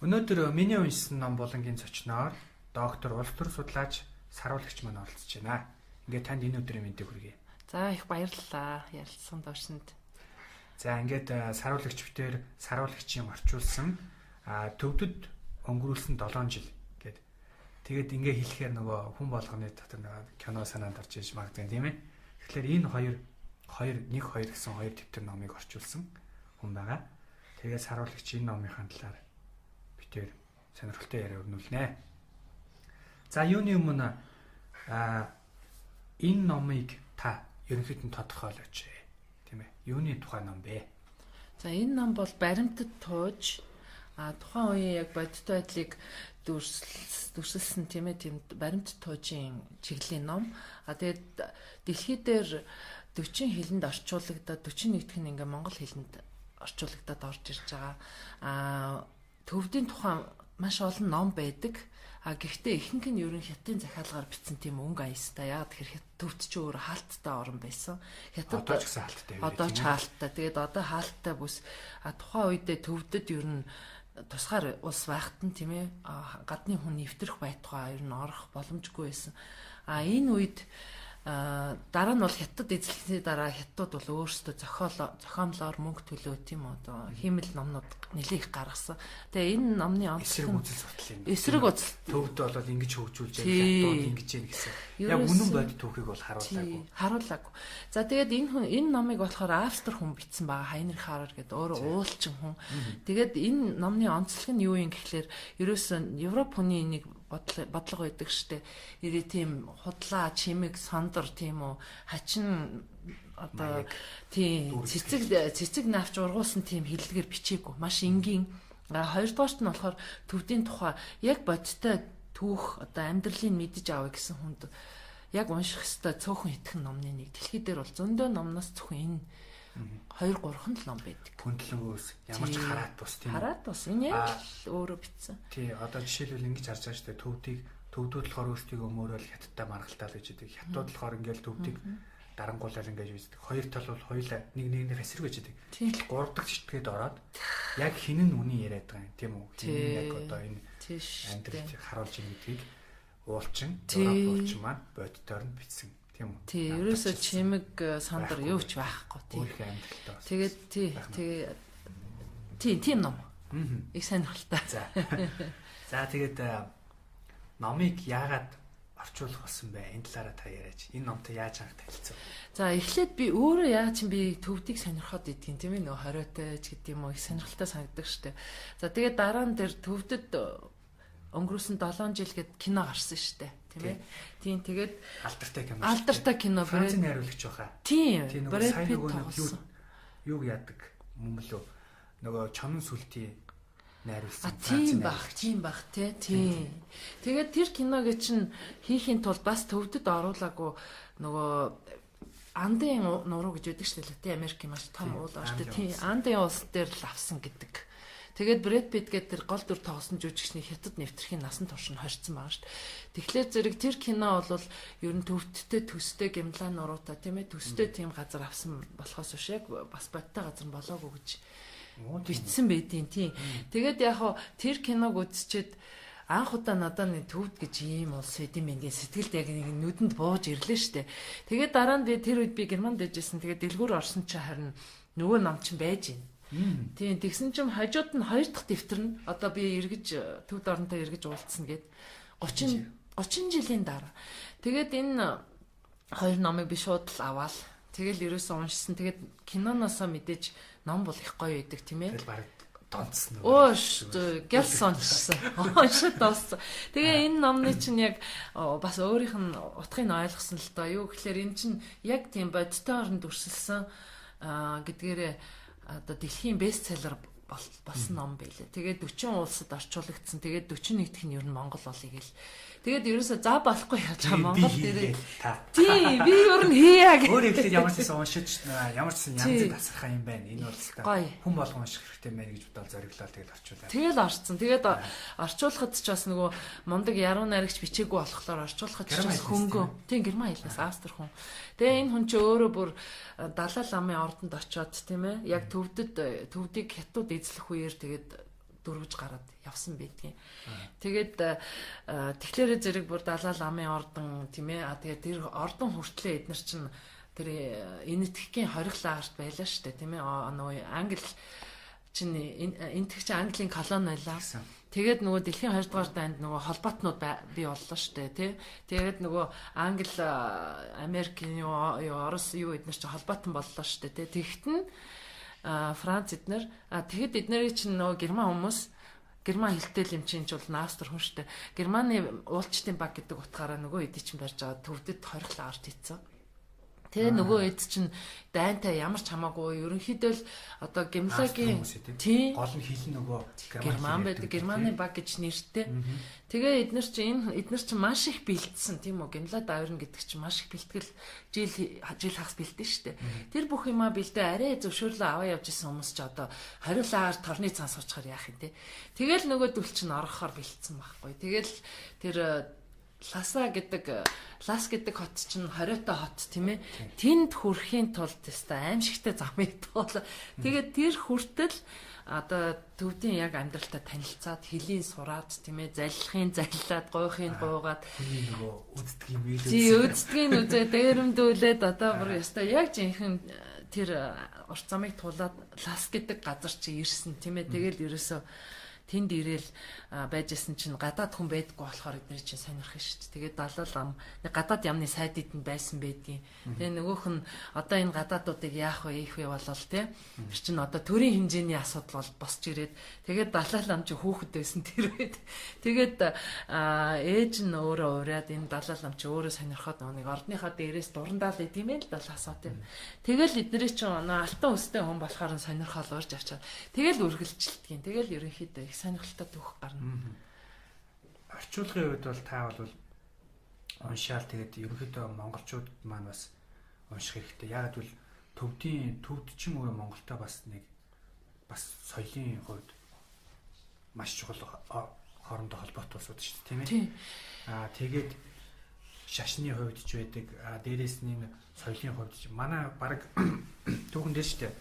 Өнөөдөр миний уншсан ном болонгийн зочноор доктор улс төр судлаач саруулагч маань оролцож байна. Ингээд танд энэ өдрийн мэндийг хүргэе. За их баярлалаа. Ярилцсан дурсанд. За ингээд саруулагч битээр саруулагчийн орчуулсан төвдөд өнгөрүүлсэн 7 жил гэд. Тэгээд ингээ хэлэхээр нөгөө хүн болгоны дотор нөгөө кино санаанд орж иж магадгүй тийм ээ. Тэгэхээр энэ хоёр гэсэн хоёр төвтөр номыг орчуулсан хүн байгаа. Тэгээд саруулагч энэ номынхаа талаар битээр сонирхолтой яриа өрнүүлнэ. За юуны өмнө энэ номыг та ерөнхийдөө тодорхойлооч тийм ээ. Юуны тухай ном бэ? За энэ ном бол баримтат тууж тухайн үеийн яг бодиттой байдлыг дүрсэлсэн тийм ээ, тийм баримтат туужийн чиглэлийн ном. Тэгээд дэлхий дээр 40 хэлэнд орчуулагдаад 41 дэх нь ингээ монгол хэлэнд орчуулагдаад орж ирж байгаа. Төвдийн тухай маш олон ном байдаг. Гэхдээ ихэнх нь ерөн хятадын захиалгаар бичсэн тийм өнгө аястай. Яг тэгэхээр төвд ч өөр хаалттай орн байсан. Хятад одоо ч гэсэн хаалттай. Одоо ч хаалттай. Тэгээд одоо хаалттай бүс тухайн үедээ төвдөд ерөн тусгаар улс байхад нь тийм ээ гадны хүн нэвтрэх байтугай ер нь орох боломжгүй байсан. Энэ үед дараа нь бол хятад эзлэхний дараа хятадууд бол өөрсдөө зохиомлоор мөнгө төлөө тийм одоо хиймэл номнууд нэлээд их гаргасан. Тэгээ энэ номны эсрэг үзэл суртал юм. Эсрэг үзэл төвд бол ингэж хөгжүүлж хятадууд ингэж яах гэсэн. Яг үнэн бодит түүхийг бол харуулаагүй. За тэгээд энэ номыг болохоор Австри хүн бичсэн байгаа. Хайнрих Харер гэдэг өөрөө уулчин хүн. Тэгээд энэ номны онцлог нь юу юм гэхлээр ерөөсөө Европ хүний нэг бодлого байдаг штэ. Ирээ тийм худлаа, чимэг, сондөр тийм үү, хачин одоо тийм цэцэг навч ургуулсан тийм хэллэгээр бичээгүй. Маш энгийн. Хоёрдугаарт нь болохоор төвдийн тухай яг бодиттой түүх одоо амьдралыг мэдэж авъя гэсэн хүнд яг унших хэвээр цөөхөн итгэн номны нэг. Дэлхий дээр бол зөндөө номноос зөвхөн энэ 2-3 ном байдаг. Хүндлэнгөөс ямар ч хараат бус тийм. Хараат бус. Энэ яг л өөрөө бичсэн. Тий, одоо жишээлбэл ингэж харж байгаа шүү дээ. Төвдүүд болохоор өөрсдийгөө мөрөөл хятадтай маргалтаал гэж байдаг. Хятадууд болохоор ингээл төвдийг дарангуулаад ингэж үздэг. Хоёр тал бол хоёулаа нэг эсрэг байж байдаг. Тэгэл 3 дахь шитгээд ороод яг хин нь үний яриад байгаа юм тийм үү? Хин яг одоо энэ амьдралыг харуулж байгаа гэдгийг уулчин, уулчин маань бодитоор нь бичсэн. Тий, ерөөсөө чимэг сандар юу ч байхгүй тий. Тэгээд тийм ном. Их сонирхолтой. За тэгээд номыг яагаад орчуулах болсон бэ? Энэ талаараа та яриач. Энэ номтой яаж анх танилцсан? За эхлээд би өөрөө яа чи би төвдийг сонирхоод идэх юм тийм ээ, нөө хориотой ч гэдэг юм уу, их сонирхолтой санагддаг штэ. За тэгээд дараа нь тэр төвдөд өнгөрсөн 7 жил гээд кино гарсан штэ. Тийм ээ. Тийм тэгээд алдартай кино Францын найруулагч байхаа. Тийм. Брэд Питт юу яадаг юм бэлөө нөгөө чонон сүлтий найруулсан тийм бах тийм. Тэгээд тэр киног чинь хийхин тулд бас төвдөд оруулаагүй нөгөө Андын нуруу гэж байдаг шүү дээ. Латин Америкийн маш том уул орчтой. Тийм. Андын улс дээр л авсан гэдэг. Тэгээд Брэд Питт гэдэг тэр гол дүр тоглосон жүжигчний хятад нэвтрхийн насан турш нь хорьцсон байгаа шүү дээ. Тэгэхээр зэрэг тэр кино бол ер нь төвдтэй төстэй гямлаа нуруутай тийм ээ төстэй тийм газар авсан болохоос биш яг бас бодтой газар болоогүй гэж бичсэн байдیں۔ Тийм. Тэгээд яг хоо тэр киног үзчихэд анх удаа надад нэг төвд гэж ийм улс эдэм ингээд сэтгэлд яг нэг нүдэнд бууж ирлээ шүү дээ. Тэгээд дараа нь тэр үед би Германд дэжсэн. Тэгээд дэлгүүр орсон чинь харин нөгөө ном чинь байж байна. Тийм тэгсэн чинь хажууд нь 2 дахь дэвтэр нь одоо би эргэж төвд оронтой эргэж уулзсан гээд 30 жилийн дараа. Тэгээд энэ хоёр номыг би шууд л аваад тэгэл ерөөсөө уншсан. Тэгээд киноноосоо мэдээж ном бол их гоё байдаг тийм ээ. Тэгэл баг донцсон. Гэлсон уншсан. Уншаад дууссан. Тэгээ энэ номны чинь яг бас өөрийнх нь утгыг ойлгосон л доо. Юу гэхээр энэ чинь яг тийм бодиттой оронд өрсөлсөн гэдгээрээ одоо дэлхийн бестселлер болсон ном байлээ. Тэгээд 40 улсад орчуулагдсан. Тэгээд 41 дэх нь ер нь Монгол болъё гэл. Тэгээд ерөөсөө за болохгүй яаж байгаа Монгол дээрээ. Тийм, би ер нь хийяг. Өөр ихлээр ямар ч юм уншиж ямар ч янзын тасархаа юм байна. Энэ бол хүн болгон унших хэрэгтэй байна гэж бодоод зориглол тэгэл орчуулаад. Тэгэл орцсон. Тэгээд орчуулахад ч бас нөгөө мундаг яруу найрагч бичээгүй болохоор орчуулахад ч бас хөнгөө. Тийм герман хэлнээс Австри хүн. Тэгээ энэ хүн чи өөрөө бүр Далай ламын ордонд очиод тийм ээ. Яг төвдийг хятад эзлэх үеэр тэгээд дөрвж гараад явсан байдгийн. Тэгээд тэгэхээр зэрэг бүр Далай ламын ордон тийм ээ. Тэгээд тэр ордон хүртлээ эднэр чинь тэр энэтхэгийн хорих лагерт байлаа шүү дээ тийм ээ. Нөгөө Англи чинь энэтхэгч Английн колони байлаа. Тэгээд нөгөө дэлхийн 2 дугаар дайнд нөгөө холбоотнууд бий боллоо шүү дээ тий. Тэгээд нөгөө Англи, Америкийн Орос эднэр чинь холбоотон боллоо шүү дээ тий. Тэгтэн Франц эднэр тэгэхэд эднэрийн чинь нөгөө герман хүмүүс герман хэлтэй юм чинь бол наастер хүн шүү дээ. Германы уулчтын баг гэдэг утгаараа нөгөө эдий чинь барьж байгаа төвдөд хорих лагерт хийцэн. Тэгээ нөгөө эд чинь дайнтай ямар ч хамаагүй ерөнхийдөө л одоо Гимлагийн тийм гол нь хэл нөгөө герман байдаг германы баг гэж нэртэй. Тэгээ эднэр чинь маш их бэлдсэн тийм үү Гимла даврн гэдэг чинь маш их бэлтгэл жил хагас бэлдэн штэ. Тэр бүх юмаа бэлдээ арай зөвшөөрлөө аваа явж исэн хүмүүс ч одоо хориулаагаар торны цан суучаар яах юм те. Тэгэл нөгөө дүл чинь орохоор бэлдсэн байхгүй. Тэгэл тэр Лас гэдэг хот чинь хориотой хот тийм ээ. Тэнд хүрэхийн тулд теста аимшигтай замыг туулаа. Тэгээд тэр хүртэл одоо төвдийн яг амьдралтаа танилцаад хэлийн сураад тийм ээ. Заллахын заллаад гойхын гуугаад нөгөө үздгийн биелээ. Үздгийн үзээ дээрэмдүүлээд одоо бүр яста яг жинхэнэ тэр урт замыг туулаад Лас гэдэг газар чи ирсэн тийм ээ. Тэгэл ерөөсөө тэнд ирээл байжсэн чинь гадаад хүн байдаггүй болохоор эдгээр чинь сонирх шүү дээ. Тэгээд Далай лам гадаад ямны сайдд нь байсан байдгийн. Тэгээ нөгөөх нь одоо энэ гадаадуудыг яах вэ, ийх вэ болол тий. Тэр чинь одоо төрийн хэмжээний асуудал бол босч ирээд тэгээд Далай лам чи хүүхэд байсан тэр үед. Тэгээд ээж нь өөрөө ураад энэ Далай лам чи өөрөө сонирхоод нэг ордныхаа дээрээс дурандаал идэм байл Далайсаа тий. Тэгэл эдгээр чинь алтан өстэй хүн болохоор сонирхол урж авчаад тэгэл үргэлжилдгийн. Тэгэл ерөнхийдөө их сонирхолтой төгөх гарна. Орчуулгын үед бол та бол уншаал тэгээд ерөнхийдөө монголчууд маань бас унших хэрэгтэй. Яг л төвд чинь өөрөө Монголтой бас нэг бас соёлын хувьд маш чухал хоорондоо холбоотой улсууд шүү дээ, тийм ээ. Тэгээд шашны хувьд ч байдаг. Дээрээс нь соёлын хувьд манай баг түүхэн дээр шүү дээ.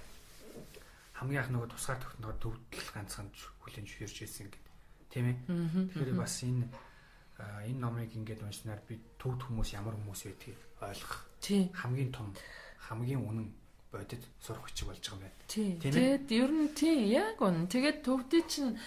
Хамгийн анх нөгөө тусгаар тогтноор төвдөл ганцхан хүлэн зөвшөөрч ирсэн гэдэг. Тийм ээ. Тэгэхээр бас энэ номыг ингээд уншнаар би төвд хүмүүс ямар хүмүүс байдгийг ойлгох. Хамгийн том, хамгийн үнэн бодит сурах хүчиг болж байгаа юм байна. Тэгээд ер нь яг үнэн. Тэгээд төвдөд чинь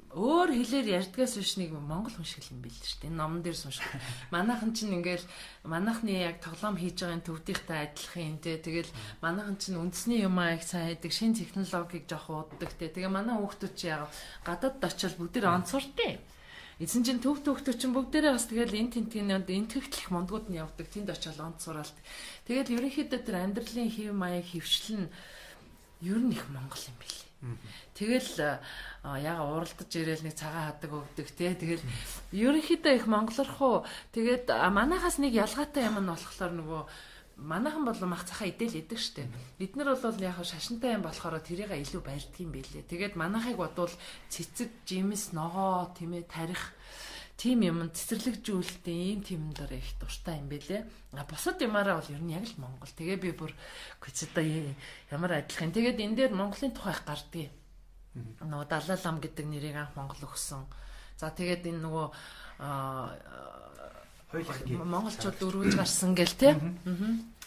өөр хэлээр ярьдгаас биш нэг монгол хүн шиг юм билээ шүү дээ. Энэ номон дээр унших. Манайхан чинь ингээл манайхны яг тоглоом хийж байгаа төвдийнхтэй адилхан юм те. Тэгэл манайхан чинь үндэсний юмаа их сайн хийдэг, шинэ технологиг жоох ууддаг те. Тэгээ манай хүүхдүүд чи яг гадаадд очил бүгдээр онцортой. Эзэн чинь төв төвхтөр чинь бүгдээрээ бас тэгэл энэ тентгийн энтгэгдлэх мондгууд нь явдаг. Тэнд очил онцураалт. Тэгэл ерөнхийдөө тэр амьдралын хэв маяг хөвшил нь ер нь их монгол юм билээ. Тэгэл яга уралдаж ирээл нэг цагаан хадаг өгдөг те. Тэгэл ерөнхийдөө их монголорхоо. Тэгээд манайхаас нэг ялгаатай юм нь болохоор нөгөө манайхан бол мах цахаа идэл идэг штэ. Эднэр бол яг шашинтай юм болохоор тэрийг илүү байлдаг юм билээ. Тэгээд манайхыг бодвол цэцэг, жимс, ногоо тийм ээ тарих тийм юм цэцэрлэгжүүлэлтийн ийм тиймдэр их дуртай юм билээ. Бусад юмараа бол ер нь яг л Монгол. Тэгээ би бүр гүцэдэ ямар адилхан. Тэгээд энэ дээр Монголын тухай их гардыг. Нөгөө Далай лам гэдэг нэрийг анх Монгол өгсөн. За тэгээд энэ нөгөө монголчууд өргөж гарсан гэл те.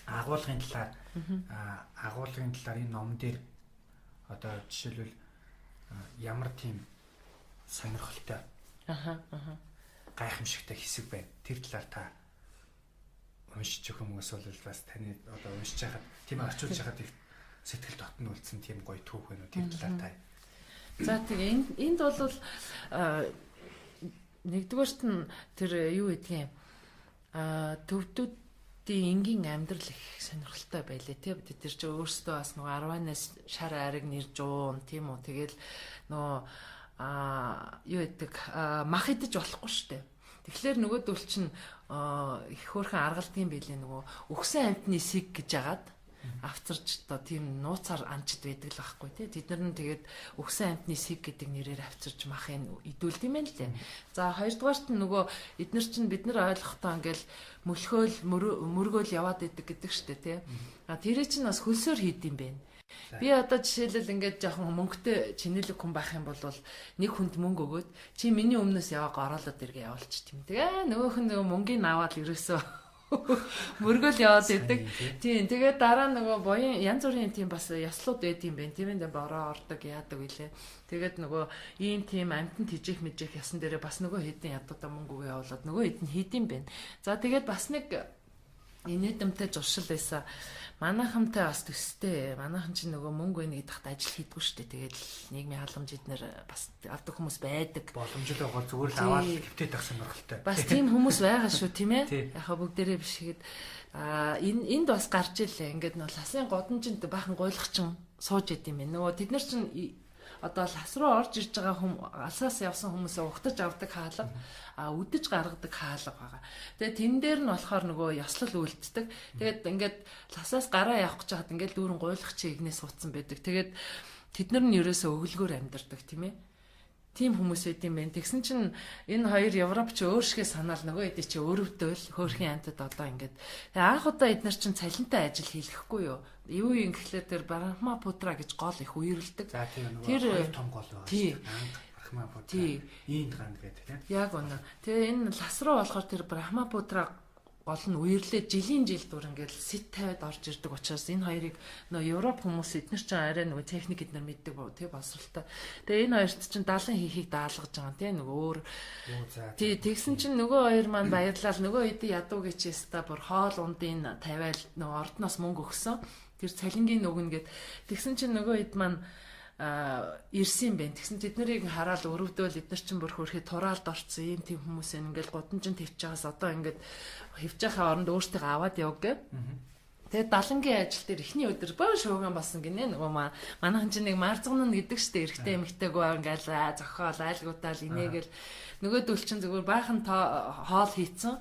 Агуулгын талаар энэ ном дээр одоо жишээлбэл ямар тийм сонирхолтой гайхамшигтай хэсэг байна. Тэр талаар та уншиж өгөх хүмүүс бол бас таны одоо уншиж байхад тийм орчуулж байхад их сэтгэл дотн үлдсэн тийм гоё түүх байна уу тэр талаар та. За тэгээ энд бол нэгдүгээрт нь тэр юу гэдгийг төвдүүдийн энгийн амьдрал их сонирхолтой байлээ тий. Бид тэр чинь өөрсдөө бас нөгөө 10-аас шар ариг нэрж уун тийм үү. Тэгэл нөгөө юу гэдэг мах идэж болохгүй штэ. Тэгэхээр нөгөөдөл чинь их хөөрхөн аргалдгийн байлээ нөгөө өгсөн амтны сэг гэж агаад авцарч одоо тийм нууцаар анчд байдаг л байхгүй тий. Тэд нар нь тэгээд өгсөн амтны сэг гэдэг нэрээр авцарч махын идүүлд юм байна лээ. За хоёрдугаарт нь нөгөө эднэр чинь бид нар ойлгохдоо ингээл мөлхөөл мөргөөл яваад идэг гэдэг штэ тий. Тэрээ чинь бас хөлсөөр хийд юм байна. Би одоо жишээлбэл ингээд жоохон мөнгөтэй чинэлэг хүн байх юм бол нэг хүнд мөнгө өгөөд чи миний өмнөөс яваг ороолоод иргээ явуулчих тийм. Тэгээ нөгөөх нь нөгөө мөнгөний аваад ерөөсөө мөргөл яваад идэг. Тийм. Тэгээ дараа нөгөө боён янз бүрийн тийм бас яслууд байд юм байна. Тийм ээ бороо ордог яадаг үлээ. Тэгээд нөгөө ийм тийм амтнд хижих мэжих ясан дээрээ бас нөгөө хэдэн ядуудаа мөнгө өгөө явуулаад нөгөө хэдэн хийдэм байна. За тэгээд бас нэг инээдэмтэй зуршил байсан. Манайхантай бас төстэй. Манайхан чинь нөгөө мөнгө өгнө гэдэгт ажил хийдэггүй шүү дээ. Тэгээд нийгмийн халамж эднэр бас авдаг хүмүүс байдаг. Боломжтой гол зүгээр л аваад хэвтээд байх сонирхолтой. Бас тийм хүмүүс байгаа шүү тийм ээ. Яхаа бүгдээрээ биш ихэд энд бас гарч илээ. Ингээд нөгөө ласын годамжинд бахан гуйлахчин сууж идэм бэ. Нөгөө тэд нар чинь одоо лас руу орж ирж байгаа алсаас явсан хүмүүсээ ухтаж авдаг хаалга, үдэж гаргадаг хаалга байгаа. Тэгээ тэн дээр нь болохоор нөгөө ёслол үлддэг. Тэгээд ингээд ласаас гараа явах гэж хаад ингээд дүүрэн гуйлах чи игнээ суудсан байдаг. Тэгээд тэд нар нь ерөөсөө өглгөөр амьдардаг тийм ээ. Тийм хүмүүс байд юм байна. Тэгсэн чинь энэ хоёр Европч өөршгөө санаал нөгөө эдээ чи өөрөвдөл хөөрхийн амтад одоо ингээд. Тэгээ анх удаа эднэр чинь цалинтай ажил хийлгэхгүй юу? Юу юм гэхлээр тэр Брахмапутра гэж гол их үерэлдэг. За тийм нөгөө том гол байгаа шүү дээ. Брахмапутра. Ийнд ганд гэдэг тийм. Яг үнэ. Тэгээ энэ лас руу болохоор тэр Брахмапутра гол нь үерлээ жилийн жил дур ингээд сэт тавиад орж ирдэг учраас энэ хоёрыг нөө Европ хүмүүс эднэр чинь арай нөгөө техник эднэр мэддэг тий босралтай. Тэгээ энэ хоёрт чинь даалан хийхийг даалгаж байгаа тий нөгөө өөр. Тий тэгсэн чинь нөгөө хоёр маань баярлал нөгөө хэд ядуу гэчээста бүр хоол ундын тавиал нөгөө ордноос мөнгө өгсөн. Тэр цалингийн нөгөн гээд тэгсэн чинь нөгөө хэд маань ирсэн юм байна. Тэгсэн тэд нарыг хараад өрөвдөөл эдгээр чинь бүр хөрхий тураалд орцсон ийм тийм хүмүүс ингээл годамжинд хөвч байгаас одоо ингээд хөвч байхаа оронд өөртөө аваад явг гэ. Тэгээд далангийн ажил дээр эхний өдөр боо шууган басан гинэ нөгөө манайхан чинь нэг марцган нь гэдэг штэ эрэгтэй эмэгтэйгөө ингээл зохиол айлгуудаал инээгээл нөгөөдөл чинь зүгээр баахан хоол хийцэн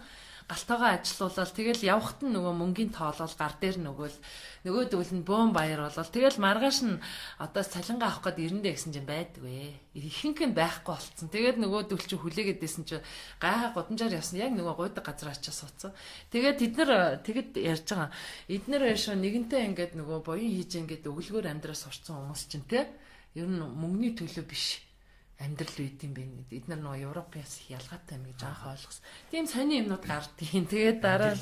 галтайгаа ажилуулаад тэгэл явхад нь нөгөө мөнгөний тоолол гар дээр нөгөөдөл нь бөөн баяр болол тэгэл маргааш нь одоо цалингаа авах гээд ирэндээ гэсэн чинь байдгүй ихэнх нь байхгүй болцсон. Тэгээд нөгөөдөл чинь хүлээгээдсэн чинь гайхаа годамжаар явсан яг нөгөө гойдаг газар ачаа суудсан. Тэгээд тэд нар тэгэд ярьж байгаа эднэр яашаа нэгэнтээ ингээд нөгөө боён хийж ингээд өглгөөр амьдраас сурцсан хүмүүс чинь те ер нь мөнгөний төлөө биш амьдрал үйд юм бэ. Эдгээр нөгөө Европоос ялгаатай юм гэж анх ойлгосон. Тийм сони юмнууд гардыг. Тэгээд дараа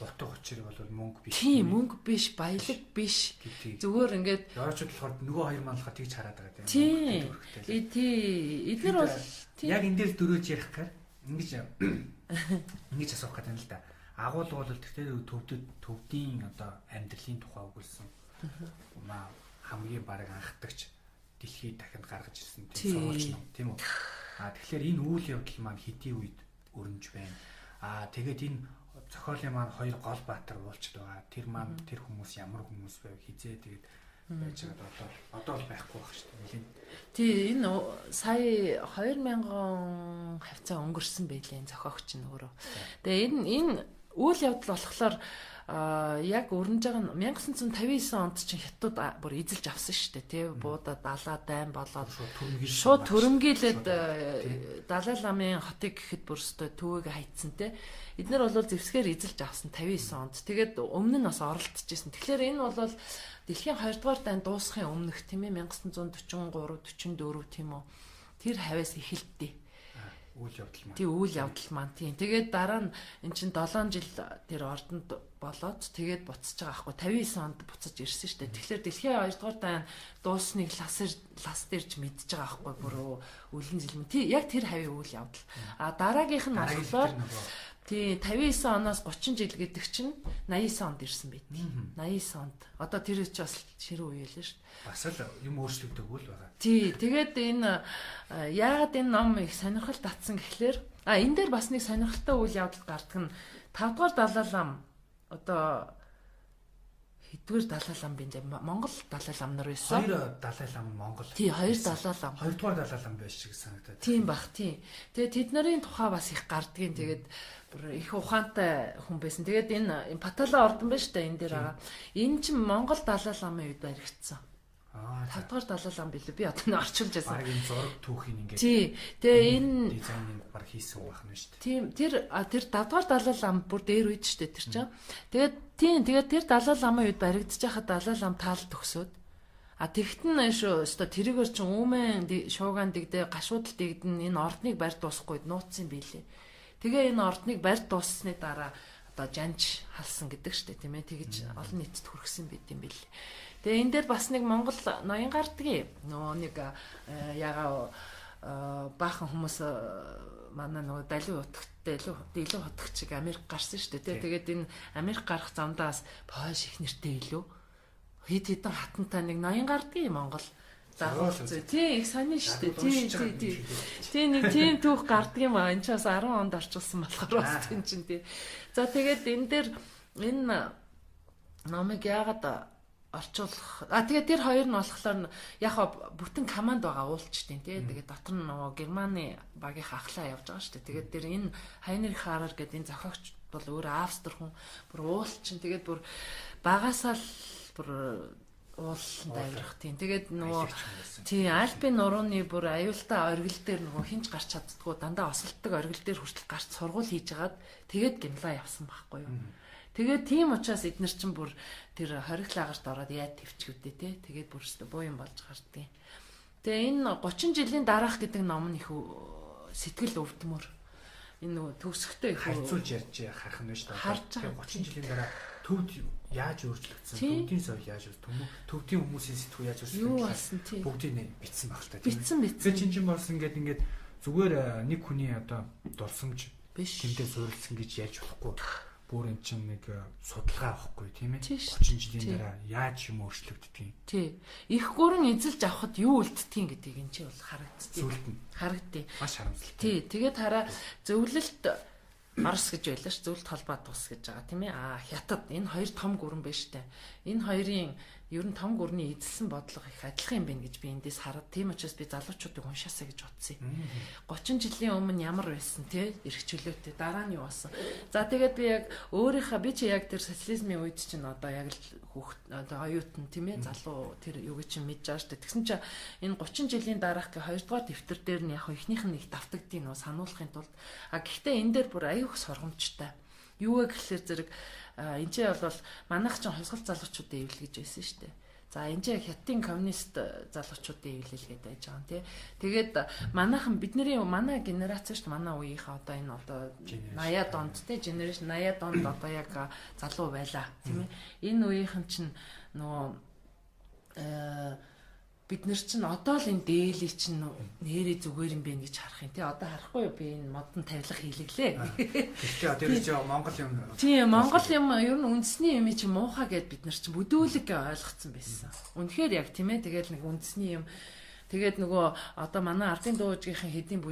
утга учир бол мөнгө биш. Тийм мөнгө биш, баялаг биш. Зүгээр ингээд Европчууд болохоор нөгөө хоёр манлахад тэгж хараад байгаа тийм. Тийм. Эдгээр бол яг энэ дээр дөрөөж ярих гэхээр ингэж асуух гэдэг юм л да. Агуул бол тэгтээ төвдийн одоо амьдралын тухай өгүүлсэн. Хамгийн бараг анхдагч дэлхийд дахинд гаргаж ирсэн тийм сурвалж ном тийм үү. Тэгэхээр энэ үйл явдал маань хэдийн үед өрнөж байна. Тэгээд энэ зохиолын маань хоёр гол баатар уулздаг байгаа. Тэр маань тэр хүмүүс ямар хүмүүс байв хизээ тэгээд байж байгаа одоо л байхгүй байх шүү дээ. Тий энэ сая 2000 хавцаа өнгөрсөн байлээ зохиогч нь өөрөө. Тэгээд энэ үйл явдал болохоор яг өрнөж байгаа нь 1959 онд чинь хятад бүр эзэлж авсан шүү дээ тий буудаа далаа дайн болоод шууд төрөмгийлээд Далай ламын хотыг гэхэд бүр өстой төвөг хайцсан тий эднэр бол зэвсгээр эзэлж авсан 59 онд тэгээд өмнө нь бас оролдож ирсэн. Тэгэхээр энэ бол дэлхийн 2 дугаар дайн дуусахын өмнөх тийм ээ 1943 44 тийм үү тэр хавьяас эхэлдэ. Үйл явдал маань. Тийм үйл явдал маань тийм. Тэгээд дараа нь эн чинь 7 жил тэр ордонд болоод тэгээд буцаж байгаа аахгүй 59 онд буцаж ирсэн шүү дээ. Тэгэхээр дэлхийн 2 дугаар дайн дуусныг лас дээрж мэдж байгаа аахгүй бүр үлэн зэлмэн. Тийм яг тэр хавийн үйл явдал. Дараагийнх нь болохоор тий 59 оноос 30 жил гэдэг чинь 89 онд ирсэн байт. 89 онд. Одоо тэр ч бас ширүү үе л шүү дээ. Бас л юм өөрчлөгдөг үл байгаа. Тий тэгээд энэ яагаад энэ ном их сонирхол татсан гэхлээр энэ дээр бас нэг сонирхолтой үйл явдал гардаг нь 5 дугаар Далай лам одоо хэдвэр Далай лам бэ? Монгол Далай лам нар байсан. 2 Далай лам Монгол. Тий 2 Далай лам. 2 дугаар Далай лам байж шиг санагдаад. Тийм бах тий. Тэгээд тэд нарын тухай бас их гардгийн тэгээд бүр их ухаантай хүн байсан. Тэгээд энэ Патала ордон байна шүү дээ энэ дээр байгаа. Энэ чинь Монгол Далай ламын үед баригдсан. 5 дугаар Далай лам билүү? Би одоо нэг орчуулж байсан. Баг энэ зураг түүхийн ингээд. Тий. Тэгээ энэ дизайныг баг хийсэн байх нь шүү дээ. Тийм. Тэр 5 дугаар Далай лам бүр дээр үед шүү дээ тэр чинь. Тэгээд тийм. Тэгээд тэр Далай ламын үед баригдаж байхад Далай лам таалд төгсөөд тэгтэн шүү өстой тэрийгээр ч үүмэн шуугаан дэгдээ гашуудал дэгдэн энэ ордныг барь дуусахгүй нууцсан билээ. Тэгээ энэ ордныг барь дууссаны дараа одоо жанж халсан гэдэг штэ тийм ээ тэгж олон нийтэд хүргэсэн байт юм билээ. Тэгээ энэ дээр бас нэг Монгол ноён гардгийн нөгөө нэг ягаа баахан хүмүүс манай нөгөө далийн утгатай илүү хотгч чиг Америк гарсан штэ тий. Тэгээд энэ Америк гарах замдаас польш их нэртэй илүү хэд хэдэн хатантай нэг ноён гардгийн Монгол загварцээ. Тий их сонин штэ. Тий нэг тийм түүх гардаг юм аа. Энд ч бас 10 онд орчуулсан болохоор бас тийм чинь тий. За тэгээд энэ дээр энэ номыг яагаад орчуулах тэгээд тэр хоёр нь болохоор яг бүтэн команд байгаа уулчтیں۔ Тий. Тэгээд дотор нь нөгөө Германы багийн ахлаа явж байгаа шүү дээ. Тэгээд тэр энэ Хайнрих Харер гэдэг энэ зохиогч бол өөрөө Австри хүн бүр уулчин. Тэгээд бүр багасаа л бүр ууланд авирах тийм. Тэгээд нөгөө тий Альпийн нурууны бүр аюултай оргил дээр нөгөө хинч гарч чаддгүй дандаа осолдог оргил дээр хүртэл гарч сургууль хийж агаад тэгээд гимлаа явсан байхгүй юу. Тэгээд тийм учраас эднэр чинь бүр тэр хориг лагарт ороод яа төвчгүүдээ те. Тэгээд бүр өстө буу юм болж гардыг. Тэгээ энэ 30 жилийн дараах гэдэг ном нь их сэтгэл өвдмөр. Энэ нөгөө төгсгөтэй их хайцуулж ярьж харах нь шүү дээ. Тэгээ 30 жилийн дараа төвд яаж өөрчлөгдсөн? Төвдийн соёл яаж төвдийн хүмүүсийн сэтгүү яаж өөрчлөгдсөн? Бүгдийг битсэн баг л та. Битсэн. Тэгээ чинь болсон ингээд зүгээр нэг хүний одоо дурсамж тэмдээ суурилсан гэж ярьж болохгүй. Бүр энэ чинь нэг судалгаа авахгүй тийм ээ 30 жилийн дараа яаж юм өөрчлөгддөг юм. Тий. Их гүрэн эзэлж авахд юу үлддэг гэдгийг энэ чинь бол харагдтыг. Маш харамсалтай. Тий. Тэгээд хараа зөвлөлт Орос гэж байлаа ш зөвлөлт холбоо тус гэж байгаа тийм ээ. Хятад энэ хоёр том гүрэн байна штэ. Энэ хоёрын ер нь том гүрний эзэлсэн бодлого их адилхан юм байна гэж би эндээс хараад тийм учраас би залуучуудыг уншаасаа гэж бодсон юм. 30 жилийн өмнө ямар байсан те эрх чөлөөтэй дараа нь юу болсон. За тэгээд би яг өөрийнхөө би чи яг тэр социализмын үед чинь одоо яг л хүүхд одоо оюутан тийм ээ залуу тэр юу гэж чинь мэдж байгаа шүү дээ. Тэгсэн чинь энэ 30 жилийн дараах гэ 2 дугаар дэвтэр дээр нь яг ихнийх нь их давтагдгийг нөө сануулахын тулд гэхдээ энэ дээр бүр аюух сургамжтай. Юу вэ гэхэлэр зэрэг энэ ч бол манайх ч хосгол залуучуудын эвлэл гэж байсан шүү дээ. За энэ ч хятадын коммунист залуучуудын эвлэл гэдэг байж байгаа юм тий. Тэгээд манайхан манай генерац шүү дээ. Манай үеийнхээ одоо энэ одоо 80-аад онд тий генерашн 80-аад онд одоо яг залуу байлаа тийм ээ. Энэ үеийнхэн чинь нөгөө бид нар чинь одоо л энэ дээлий чинь нэрээ зүгээр юм бэ гэж харах юм тий. Одоо харахгүй юу би энэ модон тавилах хийлэглээ. Гэхдээ тэр чинь Монгол юм. Тийм Монгол юм ер нь үндэсний юм чи муухай гэд бид нар чинь бүдүүлэг ойлгоцсон байсан. Үнэхээр яг тийм ээ тэгэл нэг үндэсний юм. Тэгээд нөгөө одоо манай ардын дуужгийнхын хэдийн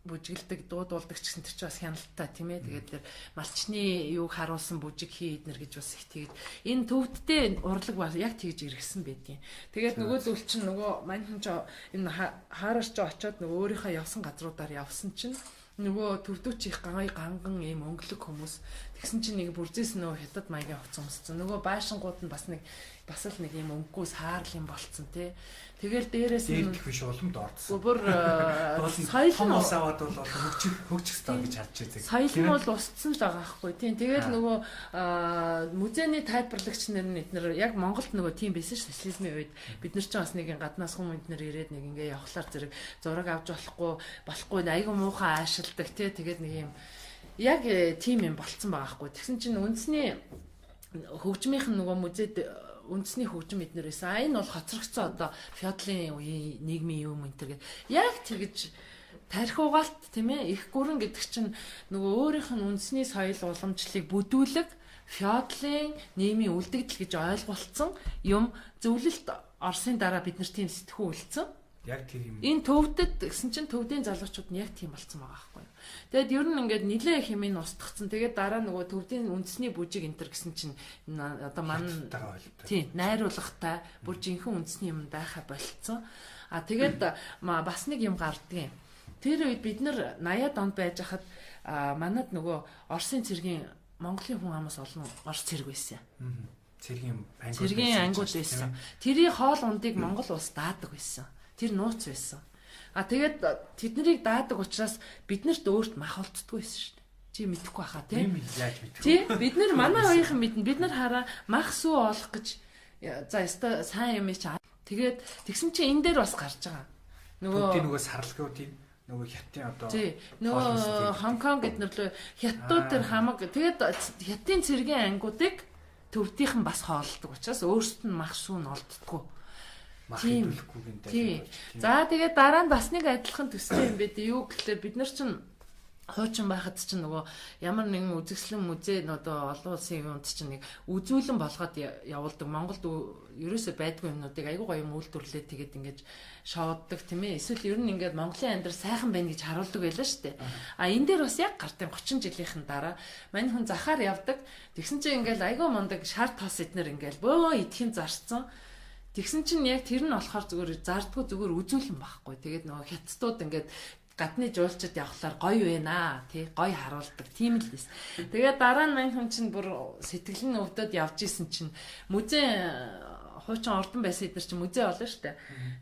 бүжиглдэг дуудуулдаг ч гэсэн тэр чинь бас хяналттай тийм ээ. Тэгээд тэр малчны юуг харуулсан бүжиг хийднэр гэж бас их тэгээд энэ төвдтэй урлаг бас яг тэгж иргсэн байдгийн. Тэгээд нөгөө зүйл чинь нөгөө маньхан ч энэ хаараш ч очиод нөгөө өөрийнхөө явсан газруудаар явсан чинь нөгөө төвдөөч их ганган ийм өнгөлөг хүмүүс тэгсэн чинь нэг бүрзээс нөгөө хятад маягийн хувцас өмссөн. Нөгөө байшингууд нь бас л нэг ийм өнгөгүй саарл юм болцсон тий. Тэгэл дээрээс нь биш уламд ордсон. Бүр соёл нь аваад бол хөгжих ёстой гэж харж байгаа. Соёл нь бол устсан л байгаа байхгүй тий. Тэгээд нөгөө музейний тайлбарлагч нар нь эднэр яг Монголд нөгөө тийм байсан ш социализмын үед бид нар ч бас нэг гаднаас хүмүүс эднэр ирээд нэг ингээ явхлаар зэрэг зураг авч болохгүй айгүй муухай аашилдаг тий. Тэгээд нэг юм яг тийм юм болцсон байгаа байхгүй. Тэгсэн чинь үндэсний хөгжмийнх нь нөгөө музейд үндэсний хөгжим эднэр байсан. Энэ бол хоцрогцсон одоо феодалын үеийн нийгмийн юм энэ төр. Яг тэгж тарих угаалт тийм ээ их гүрэн гэдэг чинь нөгөө өөрийнх нь үндэсний соёл уламжлалыг бүдүүлэг феодалын нийгмийн үлдэгдэл гэж ойлголцсон юм зөвлөлт Оросын дараа бид нар тийм сэтгүү үлдсэн. Яг тэр юм. Энэ төвдөд гэсэн чинь төвдийн залуучууд нь яг тийм болцсон байгаа байхгүй юу. Тэгэд ер нь ингээд нилээ хэмээн устгацсан. Тэгээд дараа нөгөө төвдийн үндэсний бүжиг энтер гэсэн чинь одоо манай тийм найруулгатай бүр жинхэнэ үндэсний юм байхаа болцсон. Тэгээд бас нэг юм гардгийн. Тэр үед бид нар 80-аад онд байж хахад манад нөгөө Оросын цэргийн Монголын хүн амаас олон Орос цэрэг байсан. Цэргийн ангууд байсан. Тэрийн хоол ундыг Монгол улс даадаг байсан. Тэр нууц байсан. Тэгээд тэднийг даадаг учраас биднэрт өөрт мах олддгүй байсан шүү дээ. Чи мэдэхгүй хаа тийм яаж мэдэхгүй. Тий бид нар манай хоёрын мэднэ. Бид нар хараа мах сүү олох гэж за өстой сайн юм чи. Тэгээд тэгсэн чинь энэ дээр бас гарч байгаа. Нөгөө сарлагуудын нөгөө хятадын одоо тий нөгөө Хонконг гэднэр хятадууд тэр хамаг тэгээд хятадын цэргийн ангиудыг төвдийнхэн бас хоолдог учраас өөрсдөд нь мах шүүн олддгоо. Мах хөдөлгөхгүй гэнтэй. Тий. За тэгээд дараа нь бас нэг адилхан төстэй юм бэ. Юу гэхээр бид нар чинь хуучин байхад чинь нөгөө ямар нэгэн үзэсгэлэн музей одоо олон улсын юмд чинь нэг үзүүлэн болгоод явуулдаг. Монголд ерөөсөө байдгүй юмнуудыг айгүй гоё юм үйлдвэрлээд тэгээд ингэж шоуддаг тийм ээ. Эсвэл ер нь ингээд Монголын амьдрал сайхан байна гэж харуулдаг байлаа шүү дээ. А энэ дээр бас яг гартын 30 жилийнхэн дараа мань хүн захаар явдаг. Тэгсэн чинь ингээд айгүй мундаг шар тос эднэр ингээд бөө идэхин зарцсан. Тэгсэн чинь яг тэр нь болохоор зүгээр зардггүй зүгээр үзүүлэн байхгүй. Тэгээд нөгөө хятадууд ингээд гадны жуулчид явхлаар гоё байна тий гоё харуулдаг тийм л лээс. Тэгээд дараа нь мань хүн чинь бүр сэтгэл нь өвдөд явж исэн чинь музей хуучин ордон байсан эдэр чинь музей болно шүү дээ.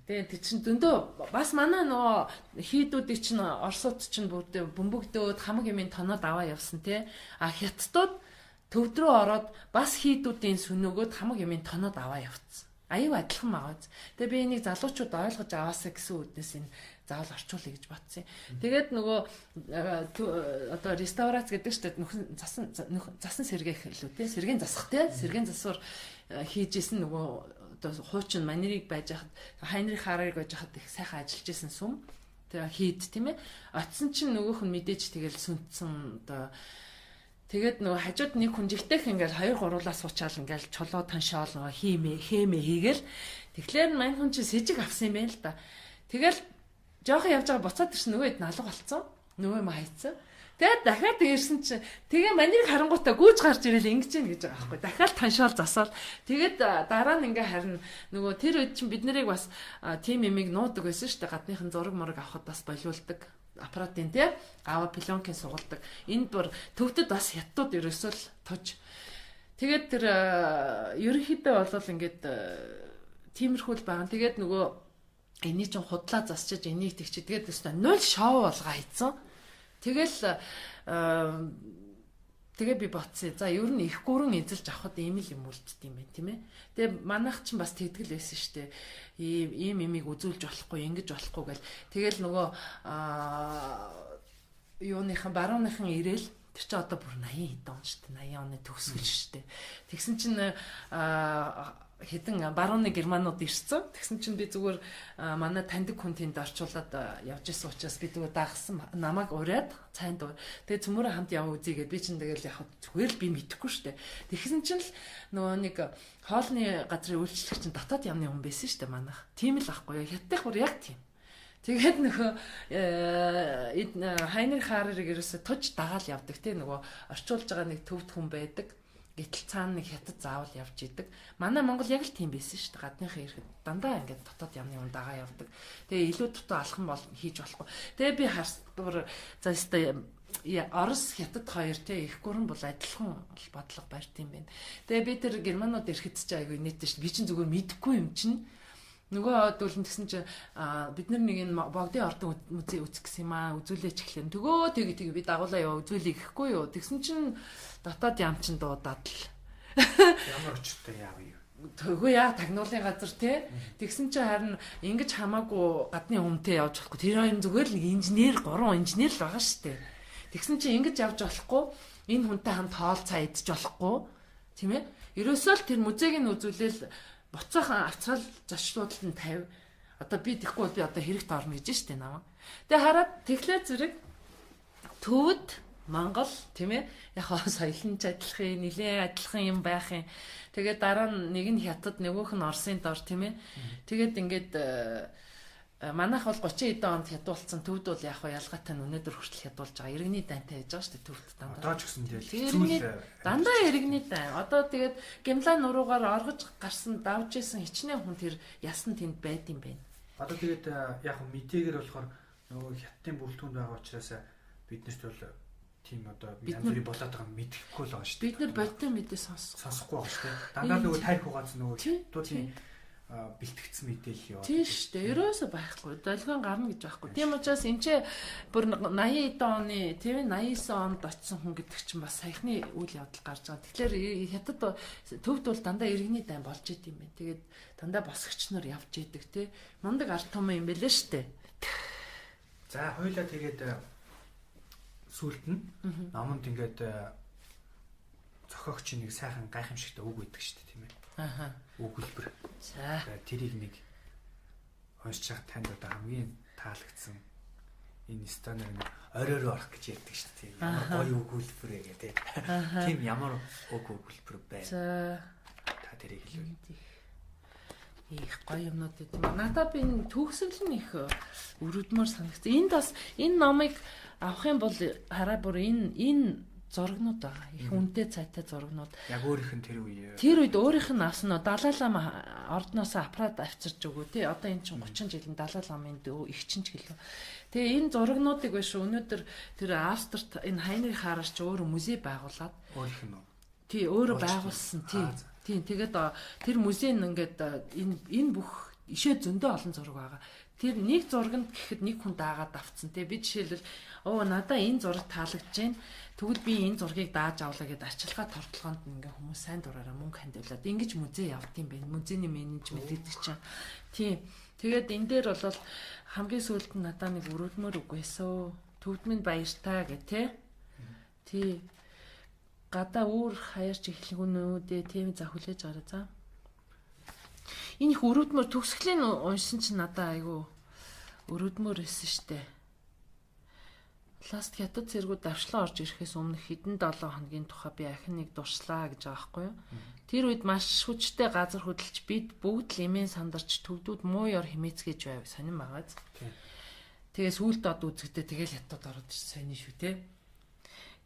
Тэгээд тэр чинь дөндөө бас манай нөгөө хийдүүдийг чинь Оросууд чинь бөмбөгдөөд хамаг юмын тоноод аваа явсан тий. А хятадууд төвд рүү ороод бас хийдүүдийн сүнөөгөөд хамаг юмын тоноод аваа явцсан. Аюу адилхан магаз. Тэгээ би энийг залуучууд ойлгож аваасаа гэсэн үднээс энэ заавал орчуулъя гэж бодсон. Тэгээд нөгөө одоо реставрац гэдэг чинь засан сэргээх хэлүү те сэргийн засах те сэргийн засвар хийжсэн нөгөө одоо хуучин манерыг байж хахад Хайнрих Харрыг байж хахад их сайхан ажиллаж исэн сүм тэгээ хийд тийм ээ очсон чинь нөгөөх нь мэдээж тэгэл сүнтсэн одоо тэгээд нөгөө хажууд нэг хүн жигтэйх ингээл 2-3-аас суучаал ингээл чулуу таншаал нөгөө хэмээ хийгээл тэгэхээр мань хүн чи сэжиг авсан юм байна л да. Тэгэл жоохон явж байгаа буцаад ирсэн нөгөө хэд налга болцсон. Нөгөө юм хайцсан. Тэгээд дахиад ирсэн чи тэгээ манерыг харангуйтаа гүйж гарч ирэл ингэж гин гэж байгаа байхгүй. Дахиад таншаал засаал. Тэгээд дараа нь ингээ харин нөгөө тэр үед чинь бид нарыг бас тим эмиг нуудаг байсан шүү дээ. Гадныхан зураг мураг авахд бас болиулдаг. Аппаратын тий ава пленкийн сугалдаг. Энд бүр төвдөд бас хятадууд ерөөсөө л тож. Тэгээд тэр ерөнхийдөө бол ингээд тиймэрхүүл байгаа. Тэгээд нөгөө энийг ч худлаа засчиж энийг тэгчиж тэгээд өстой 0 шоу болгоо хийцэн. Тэгээ би бодсон. За ер нь их гүрэн эзэлж авахд ийм л юм үлддэг юм байна тийм ээ. Тэгээ манайх ч бас тэгтгэл байсан шүү дээ. Ийм имийг үзүүлж болохгүй, ингэж болохгүй гэл. Тэгэл нөгөө юуныхан барууныхан ирээл тэр чи одоо бүр 80 хэд он шүү дээ. 80 оны төгсгөл шүү дээ. Тэгсэн чинь хэдэн барууны германууд ирсэн. Тэгсэн чинь би зүгээр манай таньдаг хүн тэнд орчуулад явж исэн учраас би зүгээр дагсан намайг ураад цайнд. Тэгээ цөмөрөө хамт яваа үзье гэд би чинь тэгэл яг зүгээр л би мэдэхгүй шүү дээ. Тэгсэн чинь л нөгөө нэг хоолны газрын үйлчлэгч чинь дотоод ямны хүн байсан шүү дээ манайх. Тийм л ахгүй юу. Хятадх бүр яг тийм. Тэгээд нөгөө Хайнрих Харрыг ерөөсө тож дагаал явдаг тий нөгөө орчуулж байгаа нэг төвд хүн байдаг. Гэтэл цаана нэг хятад заавал явж идэг. Манай Монгол яг л тийм байсан шүү дээ. Гадныхаа ирэхэд дандаа ингээд дотоод ямны хүн дагаа явдаг. Тэгээ илүү дутуу алхам бол хийж болохгүй. Тэгээ би харсдуур за өстой Орос хятад хоёр те их гүрэн бол адилхан бодлого барьд юм байна. Тэгээ би тэр германууд ирэхэд ч айгүй нийтэн шүү. Би чинь зүгээр мэдэхгүй юм чинь. Нөгөө дүүлэн гэсэн чинь бид нар нэг энэ богдын ордон музей үзэх гэсэн юм аа үзүүлээч эхлэн. Төгөө тэгээ би дагуулаа яваа үзүүлээ гэхгүй юу. Тэгсэн чинь дотоод ям чин дуудаад л. Ямар очтой яав юу. Төгөө яа тагнуулын газар те. Тэгсэн чинь харин ингэж хамаагүй гадны хүмтэй явж болохгүй. Тэр хоёр зүгээр л инженер 3 инженер л байгаа шүү дээ. Тэгсэн чинь ингэж явж болохгүй. Энэ хүнтэй хамт хоол цаа идэж болохгүй. Тийм ээ. Ерөөсөө л тэр музейг нь үзүүлээл буцаахан авцрал зочлуудад нь 50. Одоо би тэхгүй бол би одоо хэрэгт орно гэж штэ намаа. Тэгээ хараад тэглээ зэрэг төвд Монгол тийм ээ яг соёлын ч адилхан нэлээд адилхан юм байх юм. Тэгээд дараа нь нэг нь хятад нөгөөх нь Оросын дор тийм ээ. Тэгээд ингээд манайх бол 30 эдэн онд хядуулсан төвд бол яг ялгаатай нь өнөөдөр хүртэл хядуулж байгаа. Иргэний дайнтай байж байгаа шүү дээ төвд дандаа. Одоо ч гэсэн тэгэл дандаа иргэний дайн. Одоо тэгээд гимлан нуруугаар оргож гарсан давж исэн хичнээн хүн тэр ясн тэнд байд юм байна. Одоо тэгээд яг мэдээгээр болохоор нөгөө хятадын бүрэлдэхүүнд байгаа учраас биднэрт бол тийм одоо янз бүрийн болоод байгаа мэдэхгүй л байгаа шүү дээ. Бид нар бодтой мэдээ сонсохгүй байгаа шүү дээ. Дандаа нөгөө тарих угааз нөгөө хятадын бэлтгэгдсэн мэдээлэл яваад. Тийш дээ. Ерөөсөө байхгүй. Долгион гарна гэж байхгүй. Тийм учраас энэ ч бүр 80 оны тийм 89 онд очсон хүн гэдэг чинь бас саяхны үйл явдал гарч байгаа. Тэгэхээр хятад төвд бол дандаа иргэний дайн болж идэм юм. Тэгээд дандаа босгогч нар явж идэг тий. Мундаг ард том юм бэлээ штэ. За хоёлаа тэгээд сүулт нь номонд ингээд зохиогч нэг сайхан гайхамшигтай үг өгдөг штэ тийм ээ. Аха. Үг хэлбэр. За тэрийг нэг уншиж чад танд одоо хамгийн таалагдсан энэ станаар нэг оройроо орох гэж ярьдаг шүү дээ. Ямар гоё үг хэлбэр гэдэг. Тийм ямар үг хэлбэр бай. За та тэрийг хэлвэл. Их гоё юмнууд гэдэг. Надад би энэ төгсгөл нь их өрөвдмөр санагдсан. Энд бас энэ номыг авах юм бол хараа бүр энэ зургнууд байгаа. Их үнэтэй цайтай зургнууд. Яг өөрийнх нь тэр үе. Тэр үед өөрийнх нь авсан нь Далай лама ордноос аппарат авчирч өгөө тий. Одоо энэ чинь 30 жилийн Далай ламын эгчин ч гэлээ. Тэгээ энэ зургнуудыг биш өнөөдөр тэр Австрт энэ Хайнрих Хараш ч өөрөө музей байгуулад өөрийнх нь. Тий, өөрөө байгуулсан тий. Тийм тэгээд тэр музейн ингээд энэ бүх ишээ зөндөө олон зураг байгаа. Тэр нэг зурганд гэхэд нэг хүн даагаад авцсан тий. Би жишээлбэл надаа энэ зураг таалагдж байна. Тэгвэл би энэ зургийг дааж авлаа гэдээ арчилгаа товтлогоонд ингээ хүмүүс сайн дураараа мөнгө хандуулаад ингэж музей явд юм байна. Музейний менежмент гэдэг чинь. Тийм. Тэгээд энэ дээр бол хамгийн сүүлд нь надаа нэг өрөвдмөр үг байсан. Төвдмийн баяртай гэх тий. Тий. Гадаа өөр хаяарч эхлэх үнүүдээ тийм за хүлээж аваа за. Энэ их өрөвдмөр төгсгөлийн уншсан чинь надаа айгүй өрөвдмөр байсан штэ. Ласт хятад цэргүүд давшлан орж ирэхээс өмнө хэдэн 7 хоногийн тухай би ахин нэг дуршлаа гэж байгаа байхгүй юу. Тэр үед маш хүчтэй газар хөдлөж бид бүгд л эмээн сандарч төвдүүд муу ёр хэмээцгээж байв сонирн байгааз. Тэгээ сүулт од үзэгдээ тэгэл хятад ороод сайн шүү те.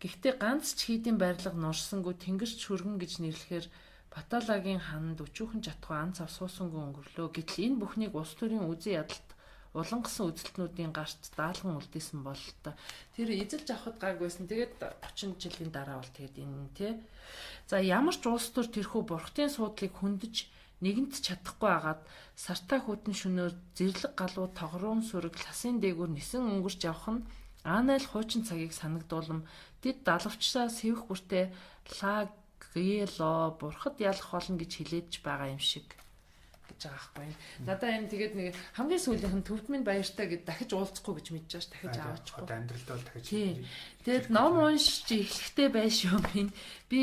Гэхдээ ганц ч хийдийн байрлал нурсангүй тэнгэрч шүргэн гэж нэрлэхээр Баталагийн ханд өчүүхэн чатгүй анц ав суусангүй өнгөрлөө. Гэтэл энэ бүхнийг улс төрийн үзэн ядалт улангасан үзэлтнүүдийн гарт даалган үлдээсэн бололтой. Тэр эзэлж авахд гайгүйсэн. Тэгээд 30 жилийн дараа бол тэгээд энэ тий. За ямар ч улс төр тэрхүү бурхтын суудлыг хөндөж нэгэнт чадахгүй агаад сартаа хүтэн шөнөөр зэрлэг галуу тогроон сүрэг ласын дээгүүр нисэн өнгөрч явах нь Анайл хуучин цагийг санагдуулам тэд далавчсаа сэвх бүртээ лагело бурхад ялах болно гэж хэлээж байгаа юм шиг гэж байгаа байхгүй. Надаа энэ тэгээд нэг хамгийн сүүлийнх нь төвдмийн баяртай гэд дахиж уулзахгүй гэж мэдэж байгаа ш дахиж аваачихгүй. Одоо амьдралд бол дахиж. Тэгээд ном уншиж эхлэхдээ байшгүй минь би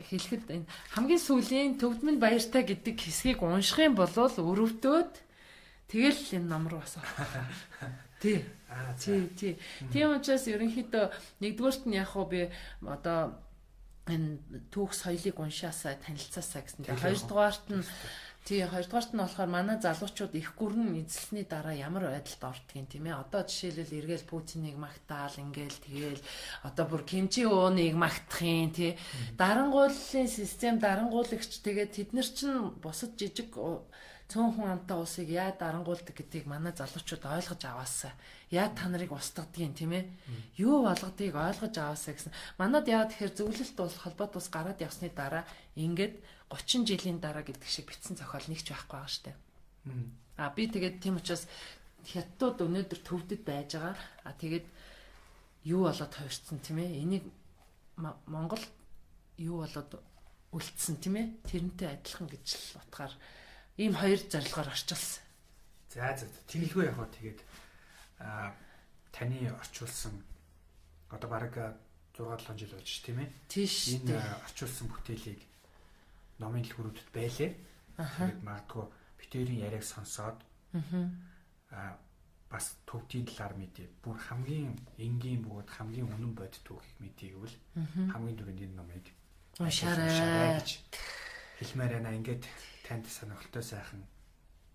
хэлэхэд энэ хамгийн сүүлийн төвдмийн баяртай гэдэг хэсгийг унших юм бол өрөвдөөд тэгэл энэ ном руу бас тий. Тий. Тийм учраас ерөнхийдөө нэгдүгээрт нь яг хөө би одоо энэ түүх соёлыг уншаасаа танилцаасаа гэсэн. Хоёрдугаарт нь хоёрдугаарт нь болохоор манай залуучууд их гүрэн эзэлсний дараа ямар байдалд ордгийг тийм ээ. Одоо жишээлбэл эргээл Путиныг магтаал ингээл тэгэл одоо бүр Ким Чен Уныг магтах юм тий. Дарангууллын систем дарангуулагч тэгээд тэд нар чинь бусад жижиг цөөн хүн амтай улсыг яа дарангуулдаг гэдгийг манай залуучууд ойлгож аваасаа. Яа та нарыг устгадгийг тийм ээ. Юу болгодгийг ойлгож аваасаа гэсэн. Манад яа тэгэхээр зөвлөлт бол холбоот ус гараад явсны дараа ингээд 30 жилийн дараа гэдэг шиг битсэн зохиол нэгч байхгүй байгаа штэ. Би тэгээд тийм учраас хятадууд өнөөдөр төвдөд байж байгаа. Тэгээд юу болоод хувирцсан тийм ээ. Энийг Монгол юу болоод үлдсэн тийм ээ. Тэрнтэй адилхан гэж л утгаар ийм хоёр зорилгоор орчуулсан. За тэгэлгүй яг хоо тэгээд таны орчуулсан одоо бараг 6-7 жил болж тийм ээ. Тийш. Энэ орчуулсан бүтээлийг номын дэлгүүрүүдэд байлээ. Тэгээд магадгүй битэрийн яриаг сонсоод бас төвдийн талаар мэдээ. Бүр хамгийн энгийн бөгөөд хамгийн үнэн бодит түүхийг мэдээ гэвэл хамгийн түрүүнд энэ номыг уншаарай гэж хэлмээр байна. Ингээд танд сонирхолтой сайхан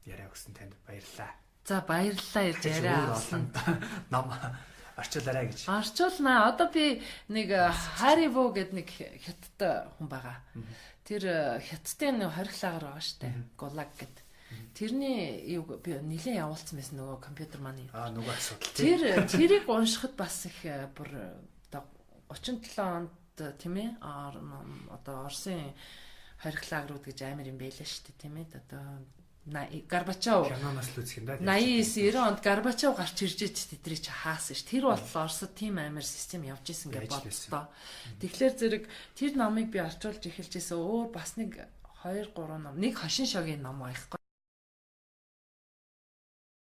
яриа өгсөн танд баярлалаа. За баярлалаа ирж яриа авсан. Ном орчуулаарай гэж. Орчуулнаа. Одоо би нэг Харибо гэдэг нэг хятад хүн байгаа. Тэр хятадын хориглагаар байгаа штэ. Гулаг гэд. Тэрний юу би нэлээд явуулсан байсан нөгөө компьютер маань. Нөгөө асуудал. Тэрийг уншихад бас их бүр 37 онд тийм ээ. Одоо Оросын хориглагрууд гэж амар юм байлаа шүү дээ тийм ээ. Одоо Горбачов киноноос л үзэх юм да. 89 90 онд Горбачов гарч ирж ич тэдний чи хаасан ш. Тэр бол Оросд тийм амар систем явж исэн гэж бодлоо. Тэгэхээр зэрэг тэр номыг би орчуулж эхэлж исэн өөр бас нэг 2 3 ном. Нэг хошин шогийн ном байхгүй.